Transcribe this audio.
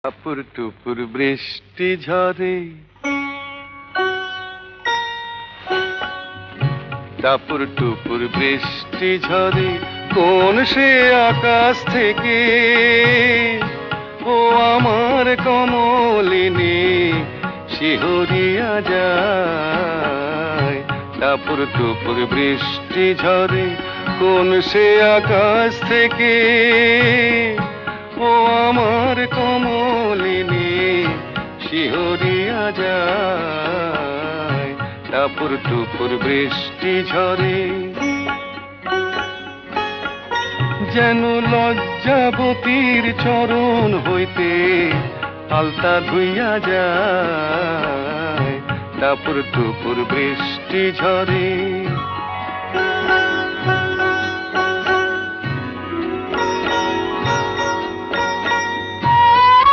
টাপুর টুপুর বৃষ্টি ঝরে, টাপুর টুপুর বৃষ্টি ঝরে, কোন সে আকাশ থেকে ও আমার কমলিনী শিহরিয়া যায়। টাপুর টুপুর বৃষ্টি ঝরে, কোন সে আকাশ থেকে ও আমার কমলিনী শিহরিয়া যায়। টাপুর টুপুর বৃষ্টি ঝরে, যেন লজ্জাবতীর চরণ হইতে আলতা ধুইয়া যায়। টাপুর টুপুর বৃষ্টি ঝরে।